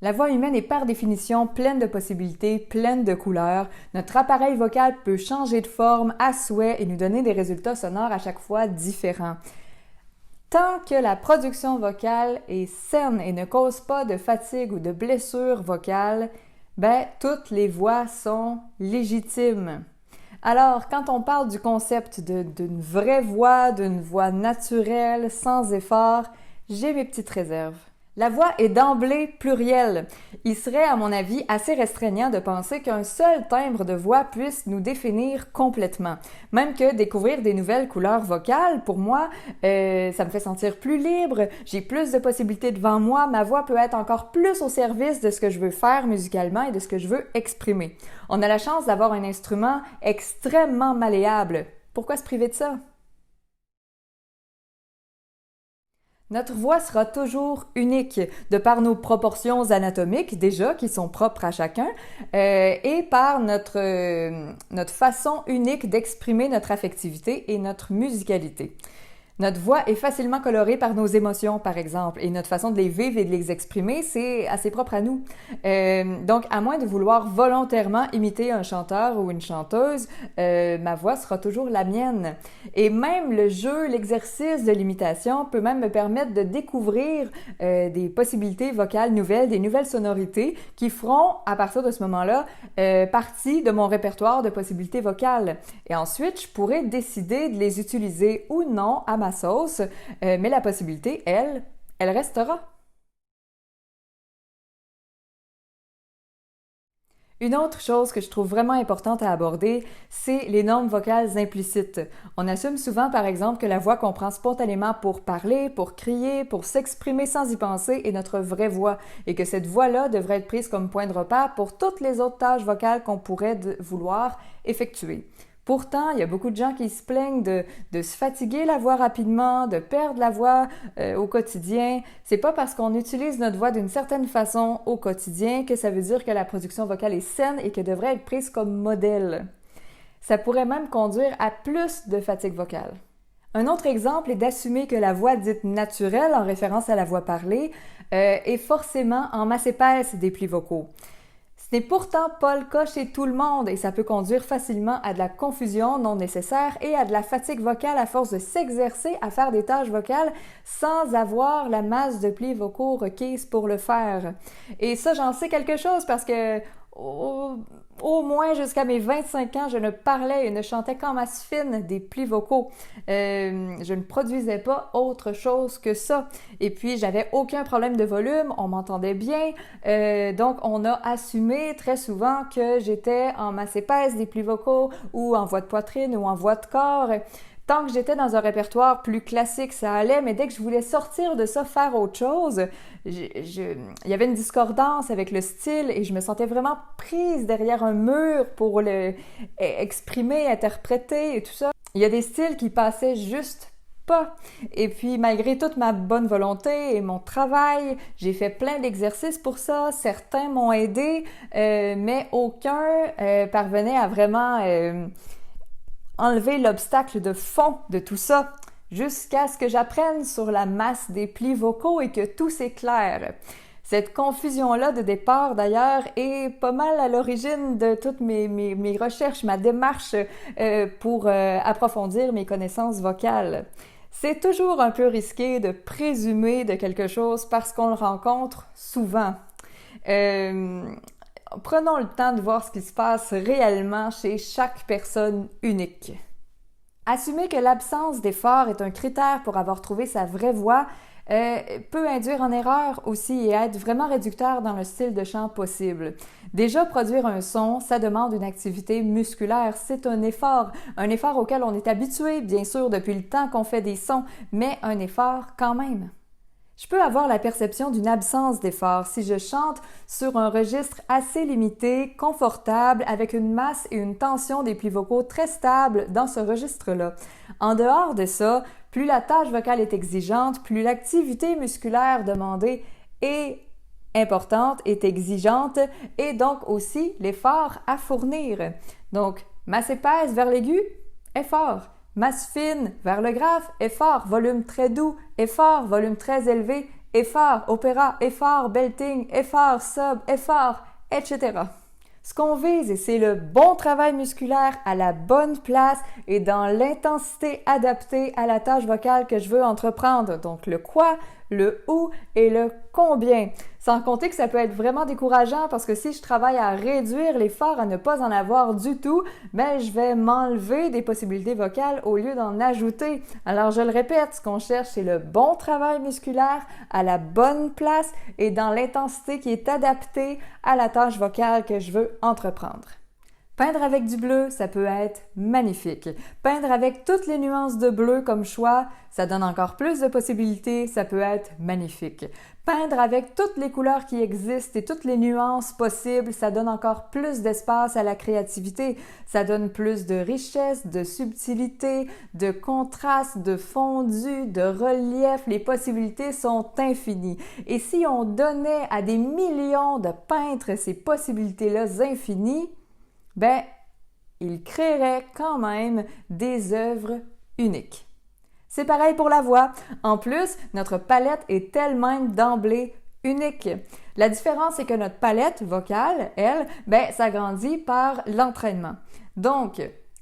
La voix humaine est par définition pleine de possibilités, pleine de couleurs. Notre appareil vocal peut changer de forme à souhait et nous donner des résultats sonores à chaque fois différents. Tant que la production vocale est saine et ne cause pas de fatigue ou de blessure vocale, toutes les voix sont légitimes. Alors, quand on parle du concept d'une vraie voix, d'une voix naturelle, sans effort, j'ai mes petites réserves. La voix est d'emblée plurielle. Il serait, à mon avis, assez restreignant de penser qu'un seul timbre de voix puisse nous définir complètement. Même que découvrir des nouvelles couleurs vocales, pour moi, ça me fait sentir plus libre, j'ai plus de possibilités devant moi, ma voix peut être encore plus au service de ce que je veux faire musicalement et de ce que je veux exprimer. On a la chance d'avoir un instrument extrêmement malléable. Pourquoi se priver de ça? Notre voix sera toujours unique, de par nos proportions anatomiques déjà, qui sont propres à chacun, et par notre façon unique d'exprimer notre affectivité et notre musicalité. Notre voix est facilement colorée par nos émotions, par exemple, et notre façon de les vivre et de les exprimer, c'est assez propre à nous. Donc, à moins de vouloir volontairement imiter un chanteur ou une chanteuse, ma voix sera toujours la mienne. Et même le jeu, l'exercice de l'imitation peut même me permettre de découvrir des possibilités vocales nouvelles, des nouvelles sonorités qui feront, à partir de ce moment-là, partie de mon répertoire de possibilités vocales. Et ensuite, je pourrai décider de les utiliser ou non à ma sauce, mais la possibilité, elle restera. Une autre chose que je trouve vraiment importante à aborder, c'est les normes vocales implicites. On assume souvent, par exemple, que la voix qu'on prend spontanément pour parler, pour crier, pour s'exprimer sans y penser est notre vraie voix et que cette voix-là devrait être prise comme point de repère pour toutes les autres tâches vocales qu'on pourrait vouloir effectuer. Pourtant, il y a beaucoup de gens qui se plaignent de se fatiguer la voix rapidement, de perdre la voix au quotidien. C'est pas parce qu'on utilise notre voix d'une certaine façon au quotidien que ça veut dire que la production vocale est saine et qu'elle devrait être prise comme modèle. Ça pourrait même conduire à plus de fatigue vocale. Un autre exemple est d'assumer que la voix dite naturelle, en référence à la voix parlée, est forcément en masse épaisse des plis vocaux. Ce n'est pourtant pas le cas chez tout le monde et ça peut conduire facilement à de la confusion non nécessaire et à de la fatigue vocale à force de s'exercer à faire des tâches vocales sans avoir la masse de plis vocaux requise pour le faire. Et ça, j'en sais quelque chose parce que au moins jusqu'à mes 25 ans, je ne parlais et ne chantais qu'en masse fine des plis vocaux. Je ne produisais pas autre chose que ça. Et puis, j'avais aucun problème de volume, on m'entendait bien. Donc, on a assumé très souvent que j'étais en masse épaisse des plis vocaux ou en voix de poitrine ou en voix de corps. Tant que j'étais dans un répertoire plus classique, ça allait, mais dès que je voulais sortir de ça, faire autre chose, il y avait une discordance avec le style et je me sentais vraiment prise derrière un mur pour exprimer, interpréter et tout ça. Il y a des styles qui passaient juste pas. Et puis, malgré toute ma bonne volonté et mon travail, j'ai fait plein d'exercices pour ça. Certains m'ont aidé, mais aucun parvenait à vraiment enlever l'obstacle de fond de tout ça, jusqu'à ce que j'apprenne sur la masse des plis vocaux et que tout s'éclaire. Cette confusion-là de départ, d'ailleurs, est pas mal à l'origine de toutes mes recherches, ma démarche pour approfondir mes connaissances vocales. C'est toujours un peu risqué de présumer de quelque chose parce qu'on le rencontre souvent. Prenons le temps de voir ce qui se passe réellement chez chaque personne unique. Assumer que l'absence d'effort est un critère pour avoir trouvé sa vraie voix peut induire en erreur aussi et être vraiment réducteur dans le style de chant possible. Déjà, produire un son, ça demande une activité musculaire, c'est un effort auquel on est habitué, bien sûr, depuis le temps qu'on fait des sons, mais un effort quand même. Je peux avoir la perception d'une absence d'effort si je chante sur un registre assez limité, confortable, avec une masse et une tension des plis vocaux très stables dans ce registre-là. En dehors de ça, plus la tâche vocale est exigeante, plus l'activité musculaire demandée est importante, est exigeante, et donc aussi l'effort à fournir. Donc, masse épaisse vers l'aigu, effort. Masse fine vers le grave, effort, volume très doux, effort, volume très élevé, effort, opéra, effort, belting, effort, sub, effort, etc. Ce qu'on vise, c'est le bon travail musculaire à la bonne place et dans l'intensité adaptée à la tâche vocale que je veux entreprendre. Donc le quoi, le où et le combien. Sans compter que ça peut être vraiment décourageant parce que si je travaille à réduire l'effort, à ne pas en avoir du tout, ben je vais m'enlever des possibilités vocales au lieu d'en ajouter. Alors je le répète, ce qu'on cherche, c'est le bon travail musculaire à la bonne place et dans l'intensité qui est adaptée à la tâche vocale que je veux entreprendre. Peindre avec du bleu, ça peut être magnifique. Peindre avec toutes les nuances de bleu comme choix, ça donne encore plus de possibilités, ça peut être magnifique. Peindre avec toutes les couleurs qui existent et toutes les nuances possibles, ça donne encore plus d'espace à la créativité. Ça donne plus de richesse, de subtilité, de contraste, de fondu, de relief. Les possibilités sont infinies. Et si on donnait à des millions de peintres ces possibilités-là infinies, ben, il créerait quand même des œuvres uniques. C'est pareil pour la voix. En plus, notre palette est elle-même d'emblée unique. La différence, c'est que notre palette vocale, elle, ben, s'agrandit par l'entraînement. Donc,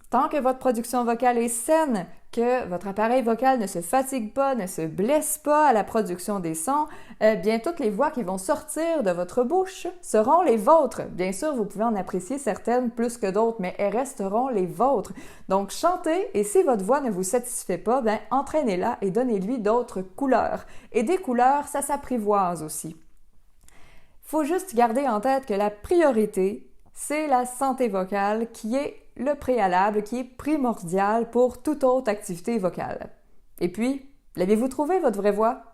tant que votre production vocale est saine, que votre appareil vocal ne se fatigue pas, ne se blesse pas à la production des sons, bien toutes les voix qui vont sortir de votre bouche seront les vôtres. Bien sûr, vous pouvez en apprécier certaines plus que d'autres, mais elles resteront les vôtres. Donc, chantez et si votre voix ne vous satisfait pas, bien entraînez-la et donnez-lui d'autres couleurs. Et des couleurs, ça s'apprivoise aussi. Il faut juste garder en tête que la priorité, c'est la santé vocale qui est le préalable, qui est primordial pour toute autre activité vocale. Et puis, l'avez-vous trouvé votre vraie voix?